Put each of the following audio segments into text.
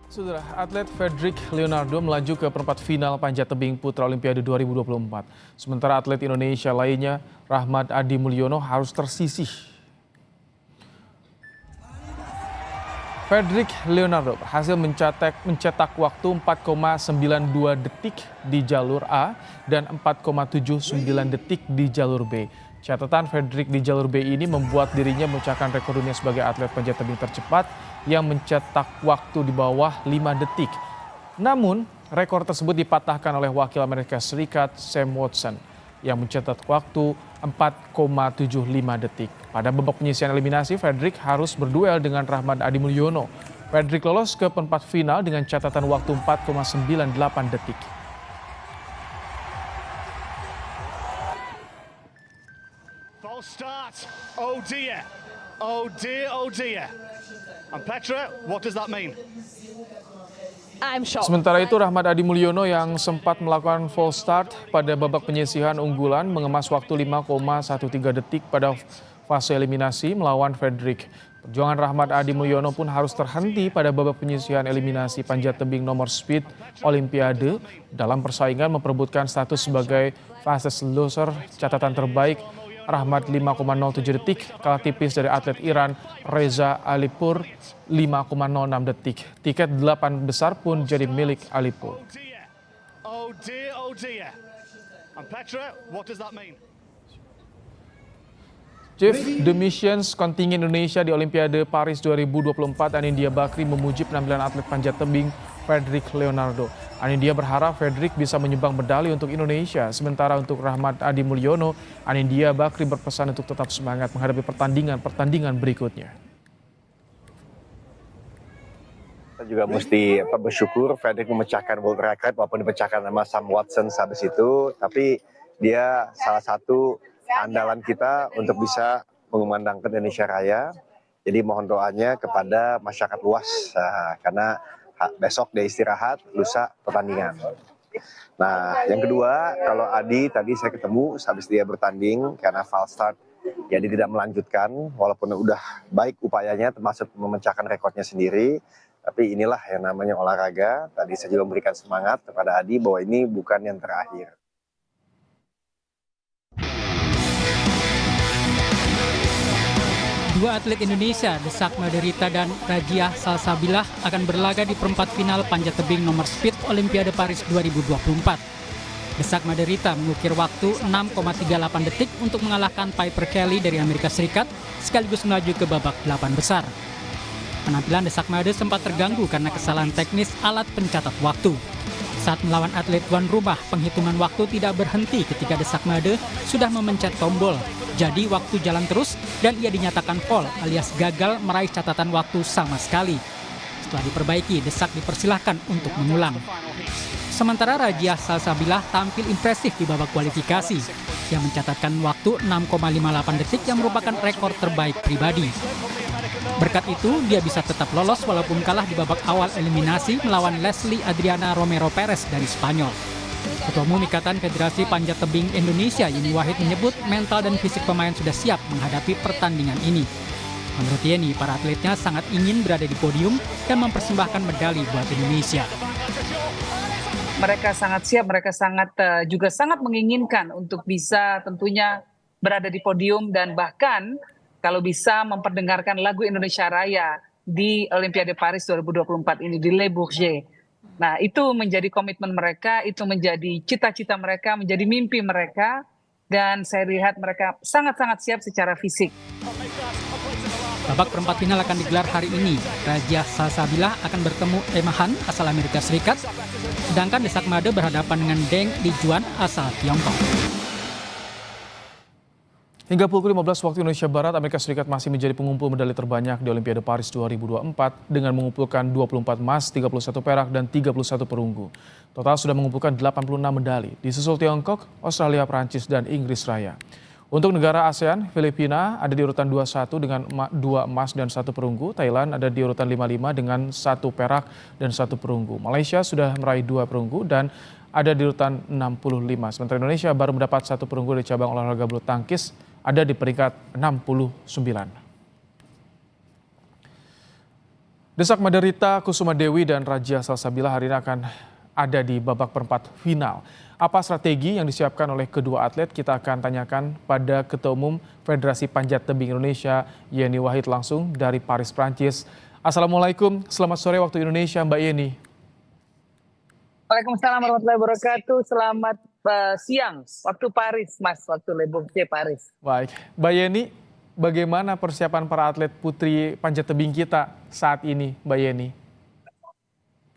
Saudara, atlet Fredrik Leonardo melaju ke perempat final panjat tebing putra Olimpiade 2024. Sementara atlet Indonesia lainnya, Rahmat Adi Mulyono harus tersisih. Fredrik Leonardo berhasil mencetak waktu 4,92 detik di jalur A dan 4,79 detik di jalur B. Catatan Fredrik di jalur B ini membuat dirinya memecahkan rekor dunia sebagai atlet panjat tebing tercepat yang mencetak waktu di bawah 5 detik. Namun, rekor tersebut dipatahkan oleh wakil Amerika Serikat Sam Watson yang mencetak waktu 4,75 detik. Pada babak penyisihan eliminasi, Fredrik harus berduel dengan Rahmat Adi Mulyono. Fredrik lolos ke perempat final dengan catatan waktu 4,98 detik. False start. Oh dear. Oh dear, oh dear. And Petra, what does that mean? I'm shocked. Sementara itu, Rahmat Adi Mulyono yang sempat melakukan false start pada babak penyisihan unggulan mengemas waktu 5,13 detik pada fase eliminasi melawan Fredrik. Perjuangan Rahmat Adi Mulyono pun harus terhenti pada babak penyisihan eliminasi panjat tebing nomor speed Olimpiade dalam persaingan memperebutkan status sebagai fastest loser. Catatan terbaik Rahmat 5,07 detik, kalah tipis dari atlet Iran Reza Alipur 5,06 detik. Tiket 8 besar pun jadi milik Alipur. Oh dear. Oh dear, oh dear. And Petra, what does that mean? Chief The Missions kontingen Indonesia di Olimpiade Paris 2024 Anindya Bakri memuji penampilan atlet panjat tebing Fredrik Leonardo. Anindya berharap Fredrik bisa menyumbang medali untuk Indonesia. Sementara untuk Rahmat Adi Mulyono, Anindya Bakri berpesan untuk tetap semangat menghadapi pertandingan berikutnya. Kita juga mesti bersyukur Fredrik memecahkan world record walaupun dipecahkan sama Sam Watson habis itu, tapi dia salah satu andalan kita untuk bisa mengumandangkan Indonesia Raya. Jadi mohon doanya kepada masyarakat luas karena besok dia istirahat, lusa pertandingan. Nah, yang kedua, kalau Adi tadi saya ketemu habis dia bertanding karena false start, jadi tidak melanjutkan walaupun udah baik upayanya termasuk memecahkan rekornya sendiri. Tapi inilah yang namanya olahraga. Tadi saya juga memberikan semangat kepada Adi bahwa ini bukan yang terakhir. Dua atlet Indonesia, Desak Maderita dan Rajia Salsabilah akan berlaga di perempat final panjat tebing nomor speed Olimpiade Paris 2024. Desak Maderita mengukir waktu 6,38 detik untuk mengalahkan Piper Kelly dari Amerika Serikat sekaligus melaju ke babak 8 besar. Penampilan Desak Made sempat terganggu karena kesalahan teknis alat pencatat waktu. Saat melawan atlet tuan rumah, penghitungan waktu tidak berhenti ketika Desak Made sudah memencet tombol. Jadi waktu jalan terus dan ia dinyatakan foul alias gagal meraih catatan waktu sama sekali. Setelah diperbaiki, Desak dipersilahkan untuk mengulang. Sementara Rajia Salsabilah tampil impresif di babak kualifikasi yang mencatatkan waktu 6,58 detik yang merupakan rekor terbaik pribadi. Berkat itu, dia bisa tetap lolos walaupun kalah di babak awal eliminasi melawan Leslie Adriana Romero Perez dari Spanyol. Ketua Umum Ikatan Federasi Panjat Tebing Indonesia Yeni Wahid menyebut mental dan fisik pemain sudah siap menghadapi pertandingan ini. Menurut Yeni, para atletnya sangat ingin berada di podium dan mempersembahkan medali buat Indonesia. Mereka sangat siap, mereka juga sangat menginginkan untuk bisa tentunya berada di podium dan bahkan kalau bisa memperdengarkan lagu Indonesia Raya di Olimpiade Paris 2024 ini di Le Bourget. Nah, itu menjadi komitmen mereka, itu menjadi cita-cita mereka, menjadi mimpi mereka, dan saya lihat mereka sangat-sangat siap secara fisik. Babak perempat final akan digelar hari ini. Rajia Salsabilah akan bertemu Emma Han asal Amerika Serikat, sedangkan Desak Made berhadapan dengan Deng Lijuan asal Tiongkok. Hingga pukul 15 waktu Indonesia Barat, Amerika Serikat masih menjadi pengumpul medali terbanyak di Olimpiade Paris 2024 dengan mengumpulkan 24 emas, 31 perak, dan 31 perunggu. Total sudah mengumpulkan 86 medali, disusul Tiongkok, Australia, Prancis, dan Inggris Raya. Untuk negara ASEAN, Filipina ada di urutan 21 dengan 2 emas dan 1 perunggu. Thailand ada di urutan 55 dengan 1 perak dan 1 perunggu. Malaysia sudah meraih 2 perunggu dan ada di urutan 65. Sementara Indonesia baru mendapat 1 perunggu dari cabang olahraga bulu tangkis, ada di peringkat 69. Desak Maderita Kusuma Dewi dan Rajia Salsabila hari ini akan ada di babak perempat final. Apa strategi yang disiapkan oleh kedua atlet? Kita akan tanyakan pada Ketua Umum Federasi Panjat Tebing Indonesia, Yeni Wahid, langsung dari Paris, Prancis. Assalamualaikum, selamat sore waktu Indonesia, Mbak Yeni. Waalaikumsalam warahmatullahi wabarakatuh. Selamat siang waktu Paris, Mas, waktu Le Bourget Paris. Baik, Mbak Yeni, bagaimana persiapan para atlet putri panjat tebing kita saat ini, Mbak Yeni?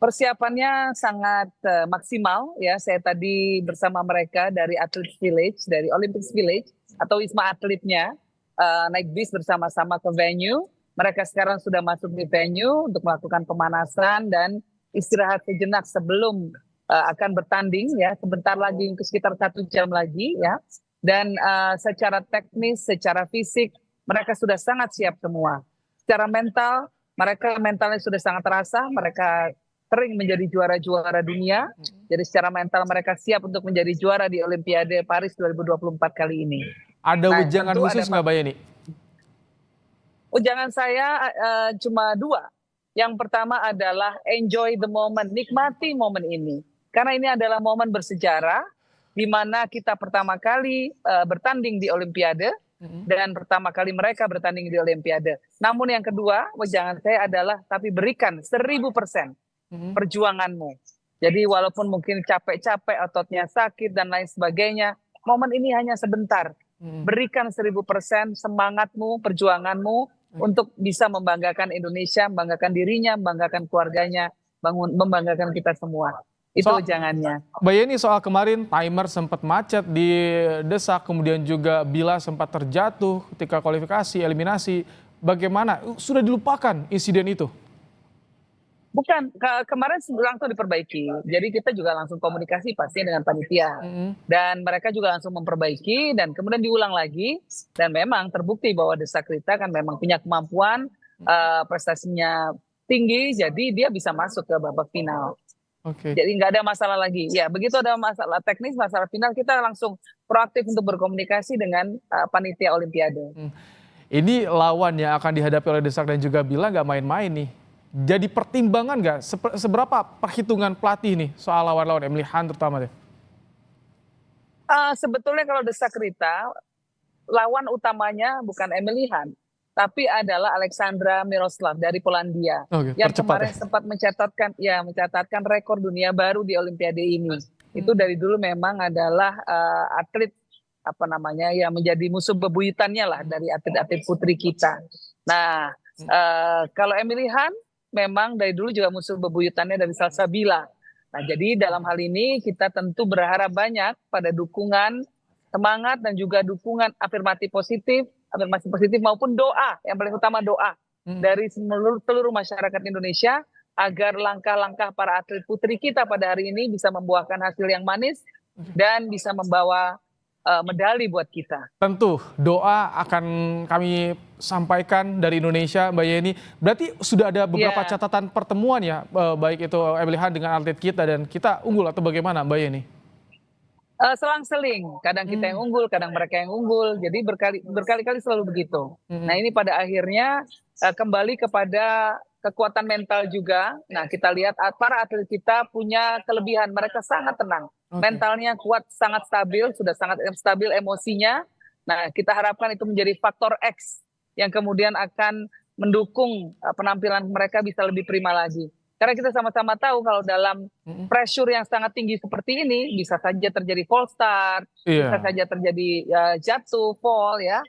Persiapannya sangat maksimal ya. Saya tadi bersama mereka dari Athlete Village, dari Olympics Village atau Wisma Atletnya, naik bis bersama-sama ke venue. Mereka sekarang sudah masuk di venue untuk melakukan pemanasan dan istirahat sejenak sebelum akan bertanding ya. Sebentar lagi, sekitar 1 jam lagi ya. Dan secara teknis, secara fisik, mereka sudah sangat siap semua. Secara mental, mereka mentalnya sudah sangat terasa. Mereka sering menjadi juara-juara dunia. Jadi secara mental mereka siap untuk menjadi juara di Olimpiade Paris 2024 kali ini. Ada Nah, wejangan tentu khusus nggak, Mbak Yeni? Ujangan saya cuma 2. Yang pertama adalah enjoy the moment, nikmati momen ini. Karena ini adalah momen bersejarah di mana kita pertama kali bertanding di Olimpiade dan pertama kali mereka bertanding di Olimpiade. Namun yang kedua, wejangan saya adalah tapi berikan 1000% perjuanganmu. Jadi walaupun mungkin capek-capek, ototnya sakit dan lain sebagainya, momen ini hanya sebentar. Berikan 1000% semangatmu, perjuanganmu untuk bisa membanggakan Indonesia, membanggakan dirinya, membanggakan keluarganya, membanggakan kita semua. Itu jangannya. Mbak Yeni, soal kemarin timer sempat macet di Desak, kemudian juga Bila sempat terjatuh ketika kualifikasi, eliminasi. Bagaimana? Sudah dilupakan insiden itu? Bukan, kemarin langsung diperbaiki. Jadi kita juga langsung komunikasi pasti dengan panitia. Dan mereka juga langsung memperbaiki dan kemudian diulang lagi. Dan memang terbukti bahwa Desak Rita kan memang punya kemampuan, prestasinya tinggi, jadi dia bisa masuk ke babak final. Jadi nggak ada masalah lagi. Ya, begitu ada masalah teknis, masalah final, kita langsung proaktif untuk berkomunikasi dengan panitia Olimpiade. Ini lawan yang akan dihadapi oleh Desak dan juga Bila nggak main-main nih. Jadi pertimbangan nggak seberapa perhitungan pelatih nih soal lawan-lawan Emily Han terutama deh? Sebetulnya kalau Desak Rita, lawan utamanya bukan Emily Han, tapi adalah Alexandra Miroslav dari Polandia yang kemarin sempat mencatatkan rekor dunia baru di Olimpiade ini. Itu dari dulu memang adalah atlet yang menjadi musuh bebuyutannya lah dari atlet-atlet putri kita. Nah, kalau Emily Han memang dari dulu juga musuh bebuyutannya dari Salsabila. Nah, jadi dalam hal ini kita tentu berharap banyak pada dukungan, semangat dan juga dukungan afirmasi positif maupun doa, yang paling utama doa dari seluruh masyarakat Indonesia agar langkah-langkah para atlet putri kita pada hari ini bisa membuahkan hasil yang manis dan bisa membawa medali buat kita. Tentu doa akan kami sampaikan dari Indonesia, Mbak Yeni. Berarti sudah ada beberapa catatan pertemuan ya, baik itu Emily Han dengan atlet kita dan kita unggul atau bagaimana, Mbak Yeni? Selang-seling, kadang kita yang unggul, kadang mereka yang unggul, jadi berkali-kali selalu begitu. Nah, ini pada akhirnya kembali kepada kekuatan mental juga. Nah, kita lihat para atlet kita punya kelebihan, mereka sangat tenang, mentalnya kuat, sangat stabil, sudah sangat stabil emosinya. Nah, kita harapkan itu menjadi faktor X yang kemudian akan mendukung penampilan mereka bisa lebih prima lagi. Karena kita sama-sama tahu kalau dalam pressure yang sangat tinggi seperti ini bisa saja terjadi false start, bisa saja terjadi jatuh, fall ya.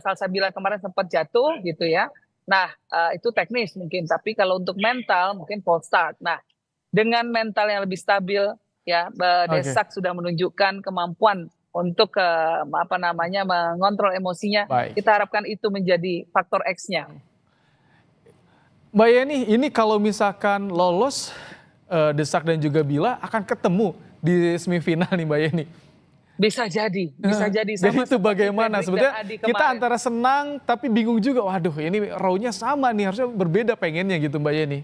Salsabila kemarin sempat jatuh gitu ya. Nah, itu teknis mungkin, tapi kalau untuk mental mungkin false start. Nah, dengan mental yang lebih stabil ya, Desak sudah menunjukkan kemampuan untuk mengontrol emosinya. Kita harapkan itu menjadi faktor X-nya. Mbak Yeni, ini kalau misalkan lolos Desak dan juga Bila akan ketemu di semifinal nih, Mbak Yeni. Bisa jadi. Jadi itu bagaimana? Sebetulnya kita antara senang tapi bingung juga. Waduh, ini raw-nya sama nih, harusnya berbeda pengennya gitu, Mbak Yeni.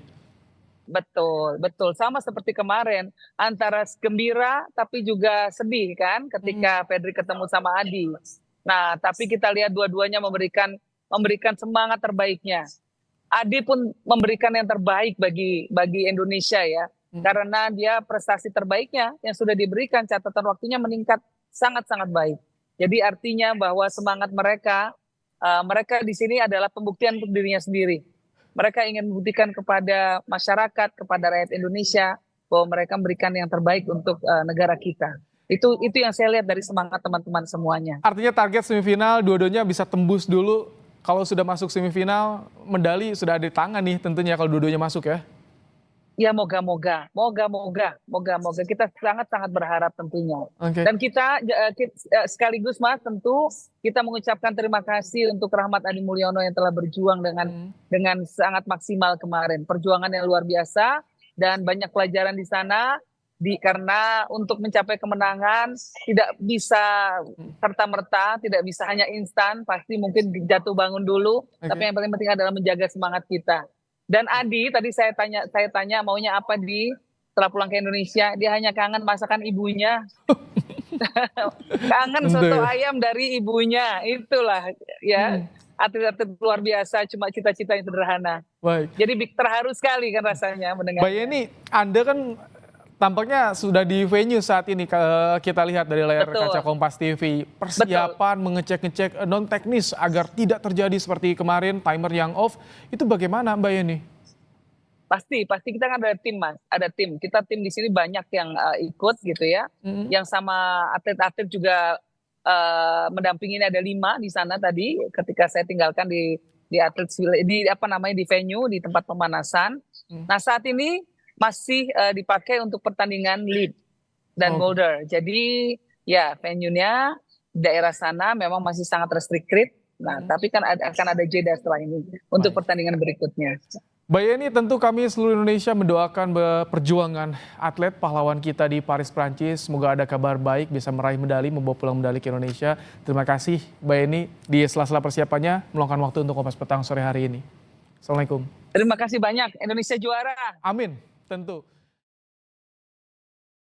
Betul. Sama seperti kemarin, antara gembira tapi juga sedih kan ketika Fedri ketemu sama Adi. Nah, tapi kita lihat dua-duanya memberikan semangat terbaiknya. Adi pun memberikan yang terbaik bagi Indonesia ya. Karena dia prestasi terbaiknya yang sudah diberikan, catatan waktunya meningkat sangat-sangat baik. Jadi artinya bahwa semangat mereka di sini adalah pembuktian untuk dirinya sendiri. Mereka ingin membuktikan kepada masyarakat, kepada rakyat Indonesia bahwa mereka memberikan yang terbaik untuk negara kita. Itu yang saya lihat dari semangat teman-teman semuanya. Artinya target semifinal dua-duanya bisa tembus dulu. Kalau sudah masuk semifinal, medali sudah ada di tangan nih tentunya kalau dua-duanya masuk ya. Ya moga-moga kita sangat-sangat berharap tentunya. Oke. Dan kita sekaligus Mas tentu kita mengucapkan terima kasih untuk Rahmat Adi Mulyono yang telah berjuang dengan sangat maksimal kemarin. Perjuangan yang luar biasa dan banyak pelajaran di sana karena untuk mencapai kemenangan tidak bisa serta-merta, tidak bisa hanya instan, pasti mungkin jatuh bangun dulu, tapi yang paling penting adalah menjaga semangat kita. Dan Adi tadi saya tanya maunya apa setelah pulang ke Indonesia, dia hanya kangen masakan ibunya. Kangen soto ayam dari ibunya, itulah ya. Atlet-atlet luar biasa, cuma cita-cita yang sederhana. Baik. Jadi terharu sekali kan rasanya mendengar. Mbak Yeni, Anda kan tampaknya sudah di venue saat ini, kita lihat dari layar kaca Kompas TV. Persiapan mengecek-ngecek non teknis agar tidak terjadi seperti kemarin timer yang off, itu bagaimana Mbak Yeni? Pasti kita kan ada tim Mas, ada tim. Kita tim di sini banyak yang ikut gitu ya. Yang sama atlet-atlet juga mendampingi, ada 5 di sana tadi ketika saya tinggalkan di venue, di tempat pemanasan. Nah saat ini masih dipakai untuk pertandingan lead dan boulder. Jadi ya venue-nya daerah sana memang masih sangat restricted. Nah tapi kan akan ada jeda setelah ini untuk pertandingan berikutnya. Mbak Yeni, tentu kami seluruh Indonesia mendoakan perjuangan atlet pahlawan kita di Paris, Prancis. Semoga ada kabar baik, bisa meraih medali, membawa pulang medali ke Indonesia. Terima kasih Mbak Yeni di sela-sela persiapannya meluangkan waktu untuk Kompas Petang sore hari ini. Assalamualaikum. Terima kasih banyak, Indonesia juara. Amin, tentu.